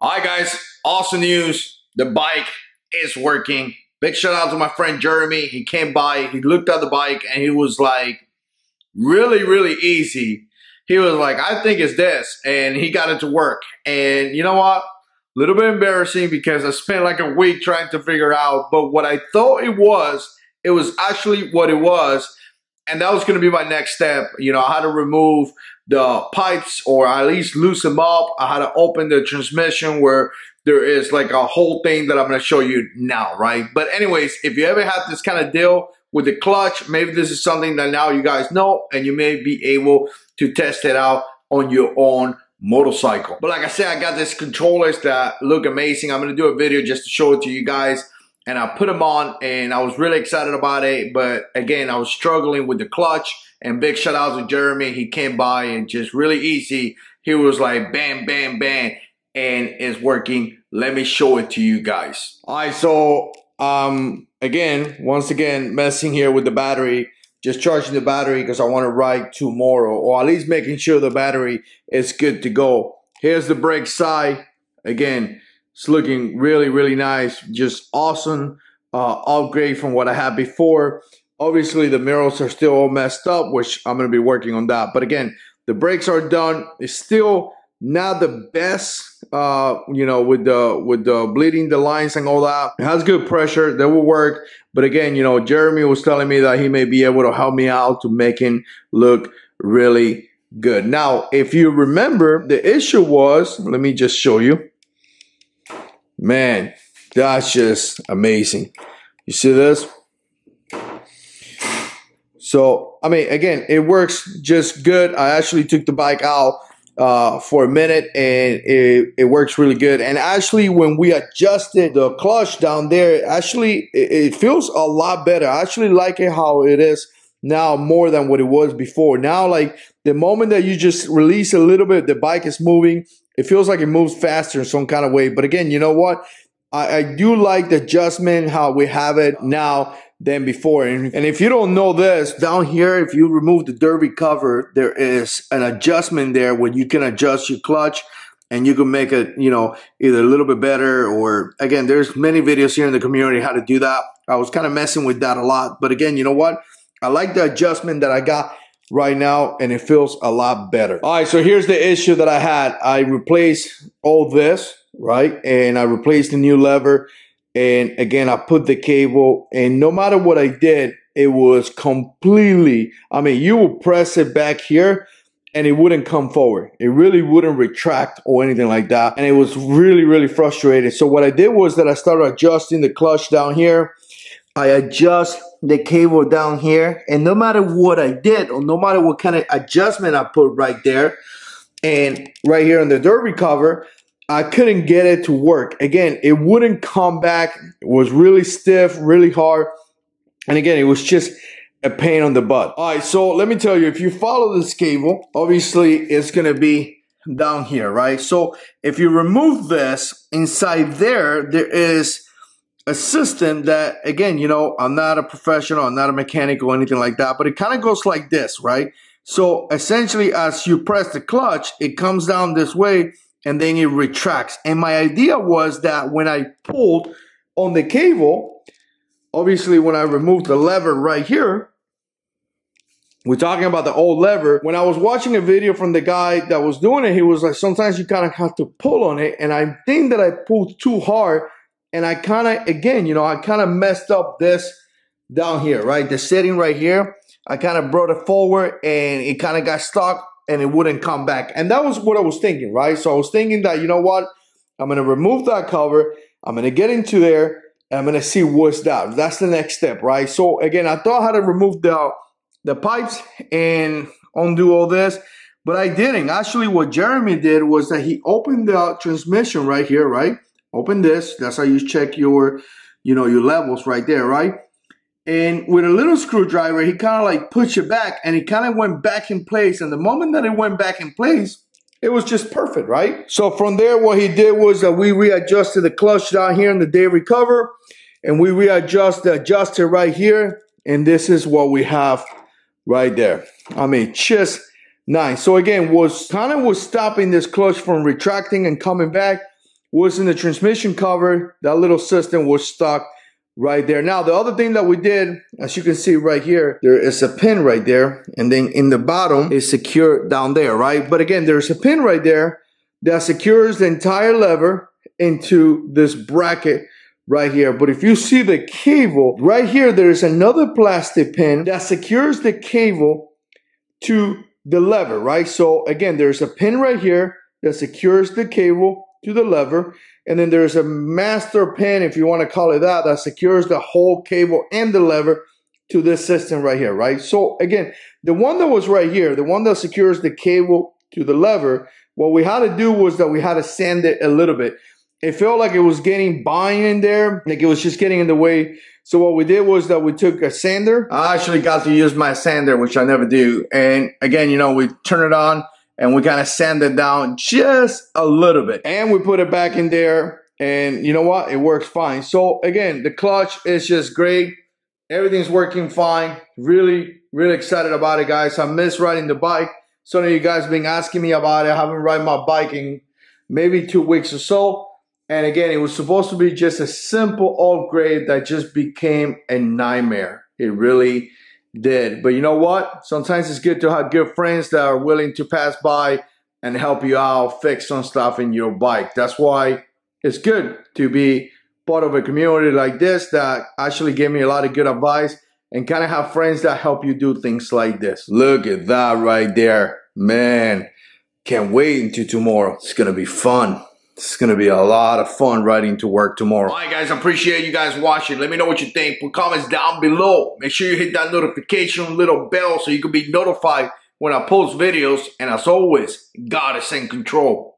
Alright guys, awesome news. The bike is working. Big shout out to my friend Jeremy. He came by, he looked at the bike and he was like, really easy. He was like, I think it's this. And he got it to work. And you know what? A little bit embarrassing because I spent like a week trying to figure out. But what I thought it was actually what it was. And that was going to be my next step. You know, I had to remove the pipes or at least loosen them up. I had to open the transmission where there is like a whole thing that I'm going to show you now, right? But anyways, if you ever had this kind of deal with the clutch, maybe this is something that now you guys know and you may be able to test it out on your own motorcycle. But like I said, I got these controllers that look amazing. I'm going to do a video just to show it to you guys. And I put them on and I was really excited about it. But again, I was struggling with the clutch. And big shout out to Jeremy. He came by and just really easy. He was like bam, bam, bam. And it's working. Let me show it to you guys. All right, so once again, messing here with the battery. Just charging the battery because I want to ride tomorrow. Or at least making sure the battery is good to go. Here's the brake side. Again, it's looking really nice. Just awesome upgrade from what I had before. Obviously, the mirrors are still all messed up, which I'm going to be working on that. But again, the brakes are done. It's still not the best, you know, with the bleeding the lines and all that. It has good pressure. That will work. But again, you know, Jeremy was telling me that he may be able to help me out to make it look really good. Now, if you remember, the issue was, let me just show you. Man, that's just amazing. You see this? So, I mean, again, it works just good. I actually took the bike out for a minute and it works really good. And actually, when we adjusted the clutch down there, actually, it feels a lot better. I actually like it how it is now more than what it was before. Now, like the moment that you just release a little bit, the bike is moving. It feels like it moves faster in some kind of way. But again, you know what? I do like the adjustment, how we have it now than before. And if you don't know this, down here, if you remove the derby cover, there is an adjustment there where you can adjust your clutch and you can make it, you know, either a little bit better or, again, there's many videos here in the community how to do that. I was kind of messing with that a lot. But again, you know what? I like the adjustment that I got right now and it feels a lot better. All right, so here's the issue that I had. I replaced all this, right? And I replaced the new lever. And again, I put the cable, and no matter what I did, it was completely, I mean, you would press it back here and it wouldn't come forward. It really wouldn't retract or anything like that. And it was really frustrating. So what I did was that I started adjusting the clutch down here. I adjust the cable down here, and no matter what I did, or no matter what kind of adjustment I put right there, and right here on the derby cover, I couldn't get it to work. Again, it wouldn't come back. It was really stiff, really hard. And again, it was just a pain on the butt. All right, so let me tell you, if you follow this cable, obviously it's gonna be down here, right? So if you remove this, inside there is a system that, again, you know, I'm not a professional, I'm not a mechanic or anything like that, but it kind of goes like this, right? So essentially, as you press the clutch, it comes down this way, and then it retracts. And my idea was that when I pulled on the cable, obviously when I removed the lever right here, we're talking about the old lever. When I was watching a video from the guy that was doing it, he was like, sometimes you kind of have to pull on it. And I think that I pulled too hard. And I kind of, again, you know, I kind of messed up this down here, right? The setting right here, I kind of brought it forward and it kind of got stuck. And it wouldn't come back. And that was what I was thinking, right? So I was thinking that, you know what? I'm going to remove that cover. I'm going to get into there. And I'm going to see what's that. That's the next step, right? So again, I thought I had to remove the pipes and undo all this. But I didn't. Actually, what Jeremy did was that he opened the transmission right here, right? Open this. That's how you check your, you know, your levels right there, right? And with a little screwdriver, he kind of like pushed it back and it kind of went back in place. And the moment that it went back in place, it was just perfect, right? So from there, what he did was that we readjusted the clutch down here in the day recover. And we readjust the adjuster right here. And this is what we have right there. I mean, just nice. So again, was stopping this clutch from retracting and coming back was in the transmission cover. That little system was stuck right there. Now, the other thing that we did, as you can see right here, there is a pin right there, and then in the bottom is secured down there, right? But again, there's a pin right there that secures the entire lever into this bracket right here. But if you see the cable right here, there is another plastic pin that secures the cable to the lever, right? So again, there's a pin right here that secures the cable to the lever, and then there's a master pin, if you want to call it that, that secures the whole cable and the lever to this system right here, right? So again, the one that was right here, the one that secures the cable to the lever, what we had to do was that we had to sand it a little bit. It felt like it was getting bind in there, like it was just getting in the way. So what we did was that we took a sander. I actually got to use my sander, which I never do. And again, you know, we turn it on and we kind of sand it down just a little bit. And we put it back in there, and you know what? It works fine. So again, the clutch is just great. Everything's working fine. Really, really excited about it, guys. I miss riding the bike. Some of you guys have been asking me about it. I haven't ridden my bike in maybe 2 weeks or so. And again, it was supposed to be just a simple upgrade that just became a nightmare. It really did. But you know what? Sometimes it's good to have good friends that are willing to pass by and help you out, fix some stuff in your bike. That's why it's good to be part of a community like this that actually gave me a lot of good advice, and kind of have friends that help you do things like this. Look at that right there. Man, can't wait until tomorrow. It's going to be fun. It's going to be a lot of fun riding to work tomorrow. All right, guys, I appreciate you guys watching. Let me know what you think. Put comments down below. Make sure you hit that notification little bell so you can be notified when I post videos. And as always, God is in control.